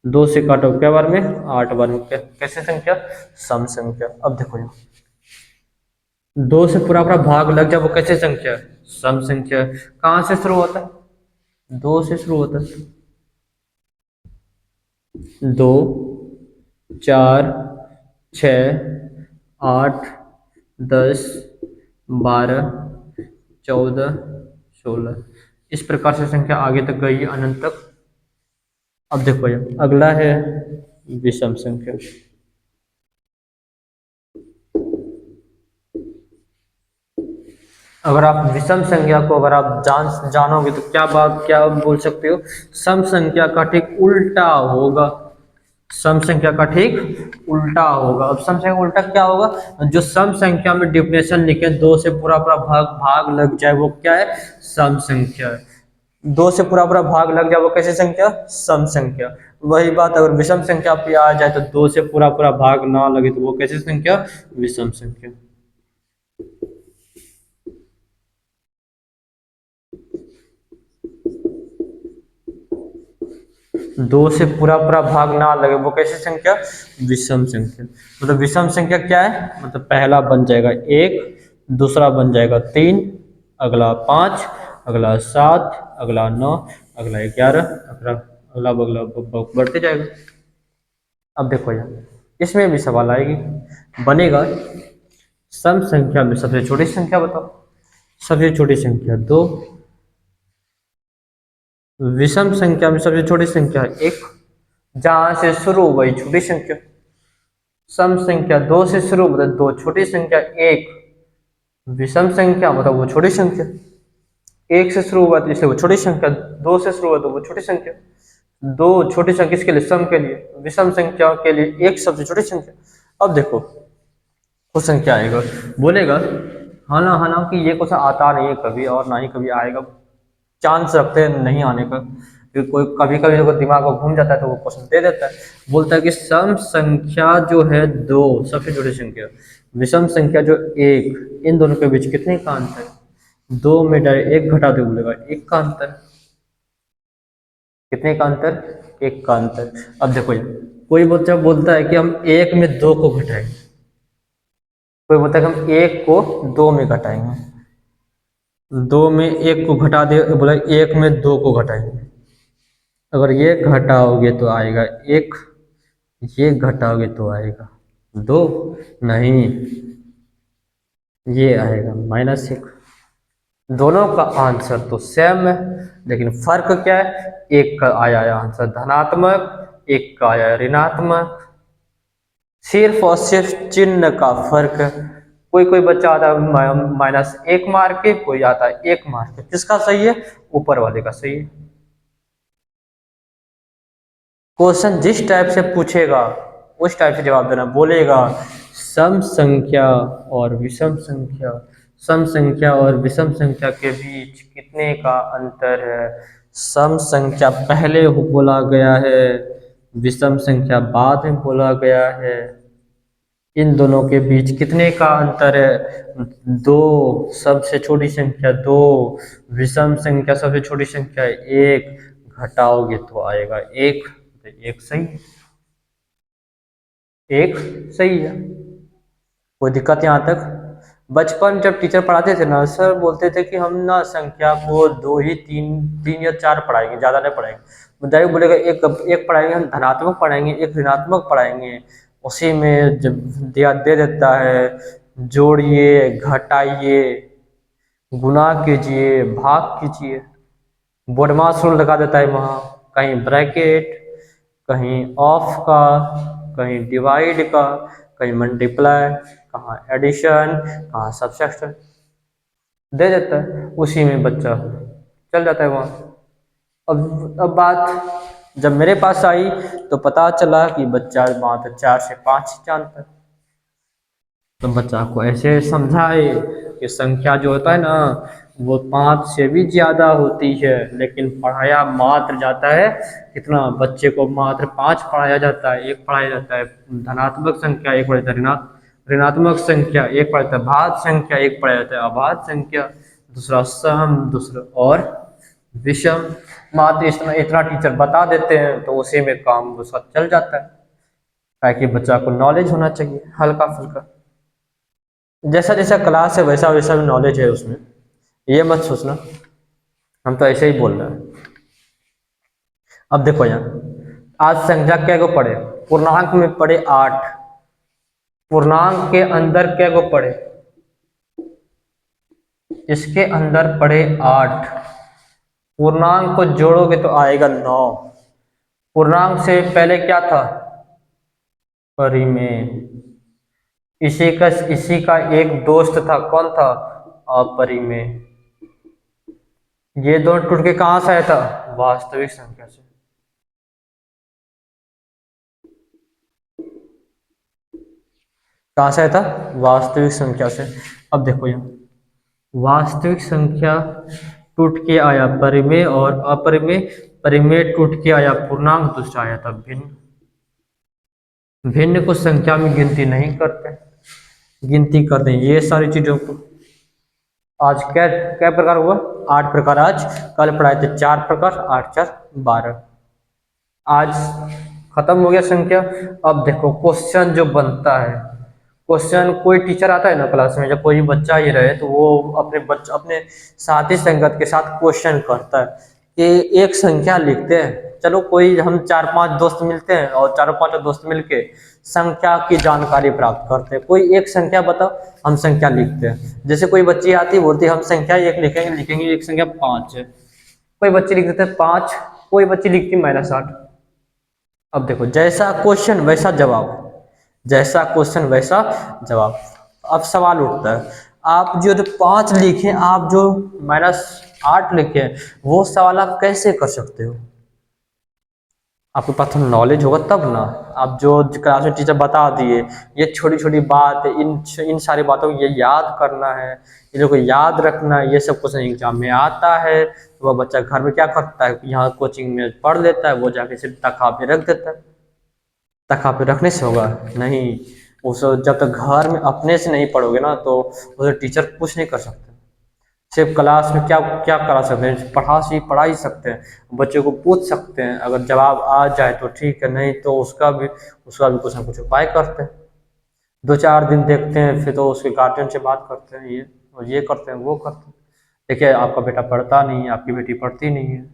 2 से काटो क्या बार में, 8 बार में, कैसे संख्या, सम संख्या। अब देखो यहाँ 2 से पूरा पूरा भाग लग जाए, वो कैसे संख्या, सम संख्या। कहाँ से शुरू होता है, 2 से शुरू होता है, 2 4 6 8 10 12 14 16, इस प्रकार से संख्या आगे तक गई अनंत तक। अब देखो ये अगला है विषम संख्या। अगर आप विषम संख्या को अगर आप जानोगे तो क्या बोल सकते हो, सम संख्या का ठीक उल्टा होगा, सम संख्या का ठीक उल्टा होगा। अब सम संख्या उल्टा क्या होगा, जो सम संख्या में डिफिनेशन लिखे 2 से पूरा पूरा भाग लग जाए, वो क्या है, सम संख्या है। 2 से पूरा पूरा भाग लग जाए वो कैसी संख्या, सम संख्या। वही बात अगर विषम संख्या पे आ जाए तो 2 से पूरा पूरा भाग ना लगे तो वो कैसी संख्या, विषम संख्या। 2 से पूरा पूरा भाग ना लगे वो कैसी संख्या, विषम संख्या। मतलब विषम संख्या क्या है, मतलब पहला बन जाएगा 1, दूसरा बन जाएगा 3, अगला 5, अगला 7, अगला 9, अगला 11, अगला अगला बढ़ते जाएगा। अब देखो यार इसमें भी सवाल आएगी, बनेगा सम संख्या में सबसे छोटी संख्या बताओ, सबसे छोटी संख्या 2, विषम संख्या में सबसे छोटी संख्या 1, जहां से शुरू वही छोटी संख्या। सम संख्या 2 से शुरू मतलब 2 छोटी संख्या 1, विषम संख्या मतलब वो छोटी संख्या। 1 से शुरू हुआ तो इसलिए वो छोटी संख्या, 2 से शुरू हुआ तो वो छोटी संख्या। 2 छोटी संख्या किसके लिए, सम के लिए। विषम संख्या के लिए 1 सबसे छोटी संख्या। अब देखो कुछ संख्या आएगा, बोलेगा हालांकि ये कुछ आता नहीं है कभी और ना ही कभी आएगा, चांस रखते हैं नहीं आने का, कोई कभी कभी जो दिमाग को घूम जाता है तो वो क्वेश्चन दे देता है। बोलता है कि सम संख्या जो है 2 सबसे छोटी संख्या, विषम संख्या जो 1, इन दोनों के बीच कितने का अंतर है। 2 में डायरेक्ट एक घटा दे बोलेगा, एक का अंतर। कितने का अंतर? एक का अंतर। अब देखो यार, कोई बच्चा बोलता है कि हम एक में दो को घटाएंगे, कोई बोलता है कि हम एक को दो में घटाएंगे, दो में एक को घटा दे बोला एक में दो को घटाएंगे। अगर ये घटाओगे तो आएगा एक, ये घटाओगे तो आएगा दो, नहीं ये आएगा -1। दोनों का आंसर तो सेम है, लेकिन फर्क क्या है? एक का आया है आंसर धनात्मक, एक का आया है ऋणात्मक। सिर्फ और सिर्फ चिन्ह का फर्क है। कोई कोई बच्चा आता है -1 मार्क के, कोई आता है 1 मार्क के। किसका सही है? ऊपर वाले का सही है। क्वेश्चन जिस टाइप से पूछेगा उस टाइप से जवाब देना। बोलेगा सम संख्या और विषम संख्या, सम संख्या और विषम संख्या के बीच कितने का अंतर है? सम संख्या पहले बोला गया है, विषम संख्या बाद में बोला गया है। इन दोनों के बीच कितने का अंतर है? 2 सबसे छोटी संख्या 2, विषम संख्या सबसे छोटी संख्या 1, घटाओगे तो आएगा 1। तो 1 सही है, 1 सही है। कोई दिक्कत यहाँ तक? बचपन जब टीचर पढ़ाते थे ना, सर बोलते थे कि हम ना संख्या को 2 ही 3 या 4 पढ़ाएंगे, ज़्यादा नहीं पढ़ाएंगे। डायरेक्ट बोलेगा एक एक पढ़ाएंगे, हम धनात्मक पढ़ाएंगे, एक ऋणात्मक पढ़ाएंगे। उसी में जब दे देता है, जोड़िए, घटाइए, गुना कीजिए, भाग कीजिए, बोडमास रूल लगा देता है वहाँ। कहीं ब्रैकेट, कहीं ऑफ का, कहीं डिवाइड का, कहीं मल्टीप्लाई, कहाँ एडिशन, कहाँ सब्सट्रैक्शन दे देता है। उसी में बच्चा चल जाता है वहाँ। अब बात जब मेरे पास आई तो पता चला कि बच्चा मात्र 4 से 5 जानता है। तो बच्चा को ऐसे समझाए कि संख्या जो होता है ना वो 5 से भी ज़्यादा होती है, लेकिन पढ़ाया मात्र जाता है कितना? बच्चे को मात्र 5 पढ़ाया जाता है, 1 पढ़ाया जाता है धनात्मक संख्या, 1 पढ़ाया जाता है ऋणात्मक संख्या, 1 पढ़ाया जाता है भाज्य संख्या, 1 पढ़ाया जाता है अभाज्य संख्या, दूसरा सम, दूसरा और विषम। मात्र इतना इतना टीचर बता देते हैं तो उसी में काम उसका चल जाता है, ताकि बच्चा को नॉलेज होना चाहिए हल्का फुल्का। जैसा जैसा क्लास है वैसा वैसा भी नॉलेज है उसमें, ये मत सोचना हम तो ऐसे ही बोल रहे हैं। अब देखो यहाँ, आज संख्या क्या को पढ़े? पूर्णांक में पढ़े 8, पूर्णांक के अंदर क्या को पढ़े? इसके अंदर पढ़े 8। पूर्णांक को जोड़ोगे तो आएगा 9। पूर्णांक से पहले क्या था? परिमेय। इसी का एक दोस्त था, कौन था? अपरिमेय। ये दोनों टूट के कहां से आया था? वास्तविक संख्या से। कहां से आया था? वास्तविक संख्या से। अब देखो यहाँ, वास्तविक संख्या टूट के आया परिमेय और अपरिमेय, परिमेय टूट के आया पूर्णांक, दूसरा आया था भिन्न। भिन्न को संख्या में गिनती नहीं करते, गिनती करते हैं ये सारी चीजों को। आज क्या क्या प्रकार हुआ? 8 प्रकार। आज कल पढ़ाए थे 4 प्रकार, 8 4 12। आज खत्म हो गया संख्या। अब देखो क्वेश्चन जो बनता है, क्वेश्चन कोई टीचर आता है ना क्लास में, जब कोई बच्चा ही रहे तो वो अपने साथी संगत के साथ क्वेश्चन करता है कि एक संख्या लिखते हैं। चलो कोई हम 4-5 दोस्त मिलते हैं और चारों पांचों दोस्त मिलके संख्या की जानकारी प्राप्त करते हैं। कोई एक संख्या बताओ, हम संख्या लिखते हैं। जैसे कोई बच्ची आती है बोलती है हम संख्या एक लिखेंगे एक संख्या 5 है। कोई बच्चे लिख देते हैं 5, कोई बच्ची लिखती है -8। अब देखो जैसा क्वेश्चन वैसा जवाब, जैसा क्वेश्चन वैसा जवाब। अब सवाल उठता है, आप जो 5 लिखे, आप जो -8 लिखे, वो सवाल आप कैसे कर सकते हो? आपके पास नॉलेज होगा तब ना। आप जो क्लास में टीचर बता दिए, ये छोटी छोटी बात, इन सारी बातों को ये याद करना है, इन लोगों को याद रखना है। ये सब क्वेश्चन एग्जाम में आता है तो वह बच्चा घर में क्या करता है? यहाँ कोचिंग में पढ़ लेता है, वो जाके सिर्फ तखा पे रख देता है। तखा पे रखने से होगा नहीं, उस जब तक घर में अपने से नहीं पढ़ोगे ना तो उसे टीचर कुछ नहीं कर सकते। सिर्फ क्लास में क्या क्या करा सकते हैं, पढ़ा ही सकते हैं, बच्चों को पूछ सकते हैं, अगर जवाब आ जाए तो ठीक है, नहीं तो उसका भी कुछ ना कुछ उपाय करते हैं। 2-4 दिन देखते हैं, फिर तो उसके गार्जियन से बात करते हैं, ये करते हैं, वो करते हैं, देखिए आपका बेटा पढ़ता नहीं है, आपकी बेटी पढ़ती नहीं है,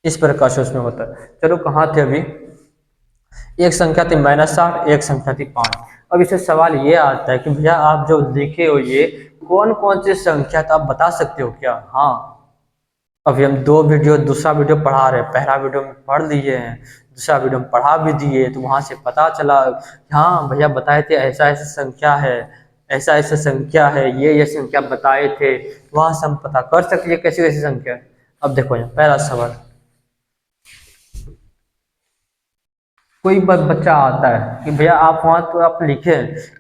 इस प्रकार से उसमें होता है। चलो कहाँ थे अभी, एक संख्या थी -8, एक संख्या थी 5। अब इससे सवाल ये आता है कि भैया आप जो लिखे हो ये कौन कौन सी संख्या था, आप बता सकते हो क्या? हाँ, अभी हम दूसरा वीडियो पढ़ा रहे हैं, पहला वीडियो में पढ़ लिए हैं, दूसरा वीडियो में पढ़ा भी दिए, तो वहां से पता चला हाँ भैया बताए थे ऐसा ऐसा संख्या है, ऐसा ऐसा संख्या है, ये संख्या बताए थे, वहां से हम पता कर सकते हैं कैसी कैसी संख्या है। अब देखो यहाँ पहला सवाल, कोई बच्चा आता है कि भैया आप वहां तो आप लिखे,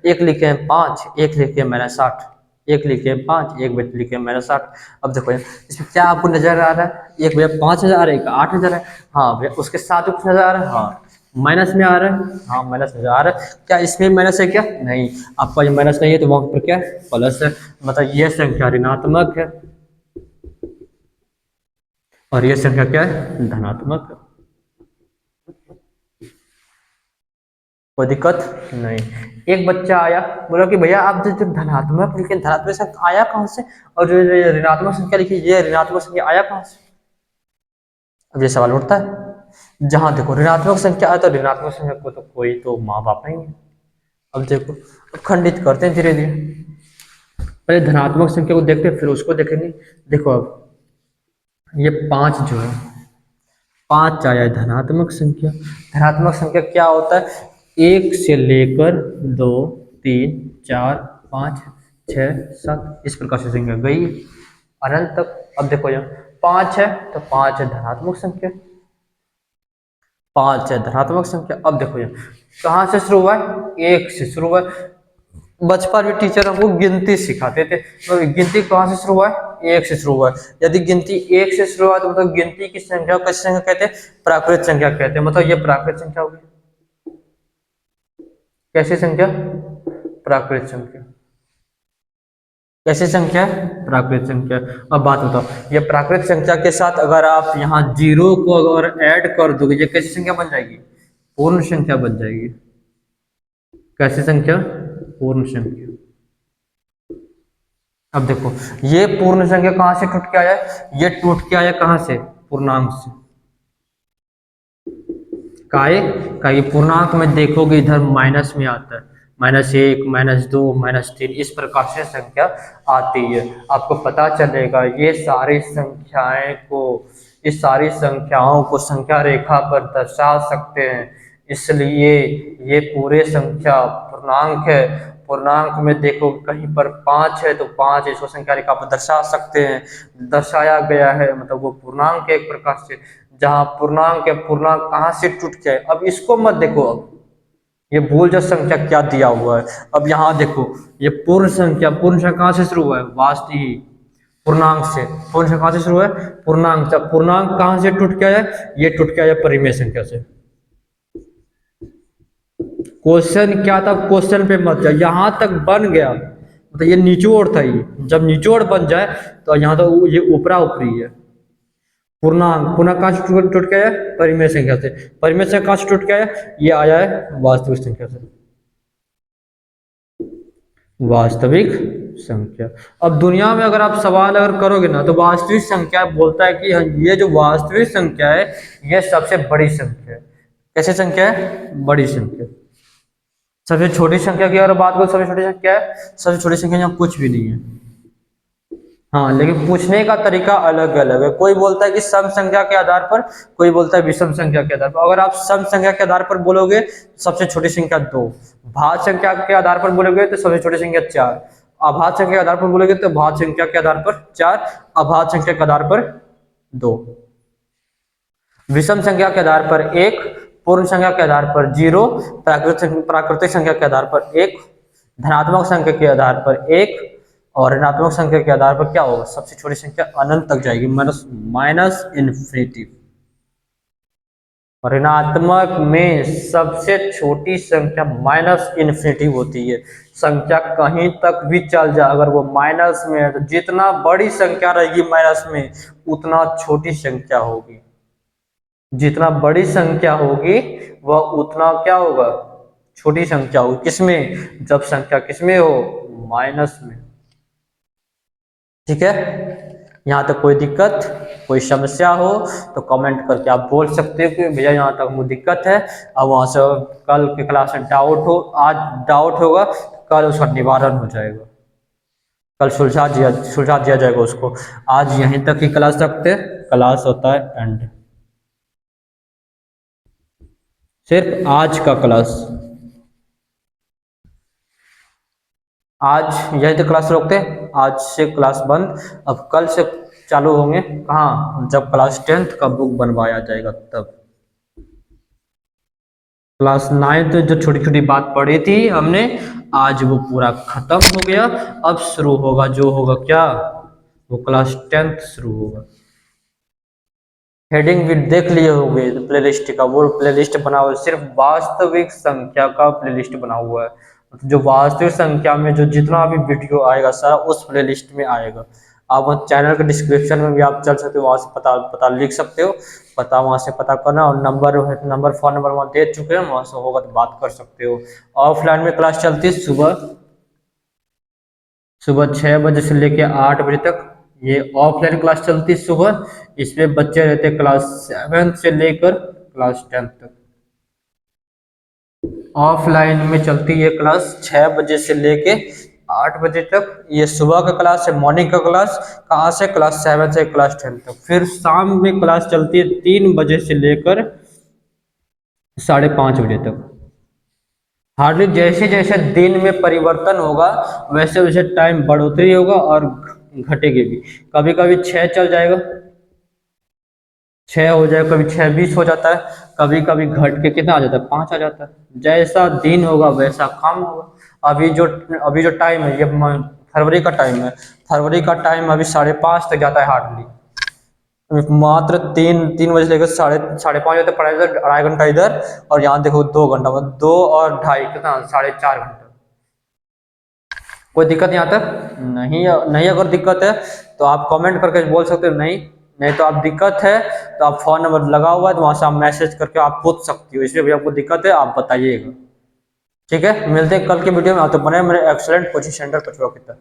एक लिखे हैं 5, एक लिखे -8, एक लिखे 5, एक लिखे -8। अब देखो इसमें क्या आपको नजर आ रहा है, एक भैया 5000 है, एक 8000 है, हाँ भैया उसके साथ भी कुछ नजर आ रहा है, हाँ माइनस में आ रहा है, हाँ माइनस में आ रहा है, क्या इसमें माइनस है क्या? नहीं, आपका ये माइनस नहीं है तो वहां पर क्या है, प्लस है, मतलब ये संख्या ऋणात्मक है और ये संख्या क्या है, धनात्मक है। कोई दिक्कत नहीं। एक बच्चा आया, बोला कि भैया आप जो धनात्मक लिखे, धनात्मक संख्या आया कहाँ से, और जो ऋणात्मक संख्या लिखी ये ऋणात्मक संख्या आया कहाँ से? अब ये सवाल उठता है, जहां देखो ऋणात्मक संख्या आया तो ऋणात्मक संख्या को तो कोई तो माँ बाप नहीं है। अब देखो, अब खंडित करते हैं धीरे धीरे, पहले धनात्मक संख्या को देखते हैं फिर उसको देखेंगे। देखो अब ये 5 जो है, 5 आया है धनात्मक संख्या। धनात्मक संख्या क्या होता है, 1 से लेकर 2, 3, 4, 5, 6, 7 इस प्रकार से संख्या गई अनंत तक। अब देखो यहाँ 5 है तो 5 है धनात्मक संख्या, 5 है धनात्मक संख्या। अब देखो यहाँ कहाँ से शुरू हुआ है, 1 से शुरू हुआ है। बचपन में टीचर हमको गिनती सिखाते थे, तो गिनती कहाँ से शुरू हुआ है, 1 से शुरू हुआ है। यदि गिनती 1 से शुरू हुआ तो मतलब गिनती की संख्या को कैसी संख्या कहते हैं, प्राकृत संख्या कहते हैं, मतलब ये प्राकृत संख्या होगी। कैसी संख्या, प्राकृत संख्या, कैसी संख्या, प्राकृत संख्या। अब बात बताओ, ये प्राकृत संख्या के साथ अगर आप यहाँ 0 को अगर ऐड कर दोगे, ये कैसी संख्या बन जाएगी, पूर्ण संख्या बन जाएगी। कैसी संख्या, पूर्ण संख्या। अब देखो ये पूर्ण संख्या कहां से टूट के आया है, ये टूट के आया कहां से, पूर्णांक से। का पूर्णांक में देखोगे इधर माइनस में आता है, -1, -2, -3 इस प्रकार से संख्या आती है। आपको पता चलेगा ये सारी संख्याएं को, इस सारी संख्याओं को संख्या रेखा पर दर्शा सकते हैं, इसलिए ये पूरे संख्या पूर्णांक है। पूर्णांक में देखो कहीं पर 5 है तो 5 इसको संख्या रेखा पर दर्शा सकते हैं, दर्शाया गया है, मतलब वो पूर्णांक एक प्रकार से। जहां पूर्णांक है, पूर्णांक कहाँ से टूट के, अब इसको मत देखो, अब ये भूल जो संख्या क्या दिया हुआ है। अब यहाँ देखो ये पूर्ण संख्या कहाँ से शुरू हुआ है, वास्तविक पूर्णांक से। पूर्ण संख्या कहाँ से शुरू है, पूर्णांक से। पूर्णांक कहाँ से टूट के आया, ये टूट के आया परिमेय संख्या से। क्वेश्चन क्या था, क्वेश्चन पे मत जाओ, यहां तक बन गया मतलब ये निचोड़ था, ये जब निचोड़ बन जाए तो यहाँ तो ये ऊपरा ऊपरी है। पूर्णांक कहाँ से टूट के आया, परिमेय संख्या से। परिमेय संख्या कहाँ से टूट के आया, ये आया है वास्तविक संख्या से, वास्तविक संख्या। अब दुनिया में अगर आप सवाल अगर करोगे ना तो वास्तविक संख्या बोलता है कि ये जो वास्तविक संख्या है ये सबसे बड़ी संख्या है। कैसे संख्या है, बड़ी संख्या। सबसे छोटी संख्या की अगर बात करो, सबसे छोटी संख्या है, सबसे छोटी संख्या यहाँ कुछ भी नहीं है। हाँ, लेकिन पूछने का तरीका अलग अलग है, कोई बोलता है कि सम संख्या के आधार पर, कोई बोलता है विषम संख्या के आधार पर। अगर आप सम संख्या के आधार पर बोलोगे सबसे छोटी संख्या 2, भाज्य संख्या के आधार पर बोलोगे तो सबसे छोटी संख्या 4, अभाज्य संख्या के आधार पर बोलोगे तो भाज्य संख्या के आधार पर 4, अभाज्य संख्या के आधार पर 2, विषम संख्या के आधार पर 1, पूर्ण संख्या के आधार पर 0, प्राकृतिक संख्या के आधार पर 1, धनात्मक संख्या के आधार पर 1, और ऋणात्मक संख्या के आधार पर क्या होगा, सबसे छोटी संख्या अनंत तक जाएगी, माइनस इन्फिनिटी। ऋणात्मक में सबसे छोटी संख्या माइनस इन्फिनिटी होती है। संख्या कहीं तक भी चल जाए, अगर वो माइनस में है तो जितना बड़ी संख्या रहेगी माइनस में उतना छोटी संख्या होगी। जितना बड़ी संख्या होगी वह उतना क्या होगा, छोटी संख्या होगी। किसमें, जब संख्या किसमें हो, माइनस में। ठीक है, यहाँ तक कोई दिक्कत, कोई समस्या हो तो कमेंट करके आप बोल सकते हो कि भैया यहाँ तक मुझे दिक्कत है। अब वहाँ से कल की क्लास में डाउट हो, आज डाउट होगा कल उसका निवारण हो जाएगा, कल सुलझा दिया जाएगा उसको। आज यहीं तक की क्लास रखते, क्लास होता है एंड। सिर्फ आज का क्लास, आज यहीं तक क्लास रोकते, आज से क्लास बंद। अब कल से चालू होंगे कहाँ, जब क्लास 10th का बुक बनवाया जाएगा तब। क्लास 9th जो छोटी छोटी बात पढ़ी थी हमने, आज वो पूरा खत्म हो गया। अब शुरू होगा जो होगा क्या, वो क्लास 10th शुरू होगा। हेडिंग भी देख लिए होंगे प्लेलिस्ट का, वो प्लेलिस्ट बना हुआ है, सिर्फ वास्तविक संख्या का प्लेलिस्ट बना हुआ है। जो वास्तविक संख्या में जो जितना भी वीडियो आएगा सारा उस प्लेलिस्ट में आएगा। आप चैनल के डिस्क्रिप्शन में भी आप चल सकते हो, वहाँ से पता लिख सकते हो, पता वहाँ से पता करना। और नंबर फ़ोन नंबर वहाँ दे चुके हैं, वहाँ से होगा तो बात कर सकते हो। ऑफलाइन में क्लास चलती है सुबह 6 बजे से लेके 8 बजे तक, ये ऑफलाइन क्लास चलती है सुबह। इसमें बच्चे रहते हैं क्लास 7 से लेकर क्लास 10 तक। ऑफलाइन में चलती है क्लास 6 बजे से लेके 8 बजे तक, ये सुबह का क्लास है, मॉर्निंग का क्लास। कहाँ से, क्लास 7 से क्लास 10 तक। फिर शाम में क्लास चलती है 3 बजे से लेकर 5:30 बजे तक। हार्डली जैसे जैसे दिन में परिवर्तन होगा वैसे वैसे टाइम बढ़ोतरी होगा और घटेगी भी। कभी कभी 6 चल जाएगा, 6 हो जाएगा, कभी 6:20 हो जाता है, कभी कभी घट के कितना आ जाता है, 5 आ जाता है। जैसा दिन होगा वैसा काम होगा। अभी जो टाइम है ये फरवरी का टाइम है, फरवरी का टाइम अभी 5:30 तक जाता है हार्डली। मात्र 3 बजे लेकर साढ़े 5 बजे तक पढ़ाई, इधर 2.5 घंटा इधर, और यहाँ देखो 2 घंटा, मतलब 2 और 2.5 कितना, 4.5 घंटा। कोई दिक्कत यहाँ तक नहीं, नहीं अगर दिक्कत है तो आप कमेंट करके बोल सकते हो। नहीं तो आप दिक्कत है तो आप फ़ोन नंबर लगा हुआ है तो वहाँ से आप मैसेज करके आप पूछ सकती हो, इसलिए भी आपको दिक्कत है आप बताइएगा। ठीक है, मिलते हैं कल के वीडियो में। तो बने मेरे एक्सलेंट कोचिंग सेंटर कछुआ की तरफ।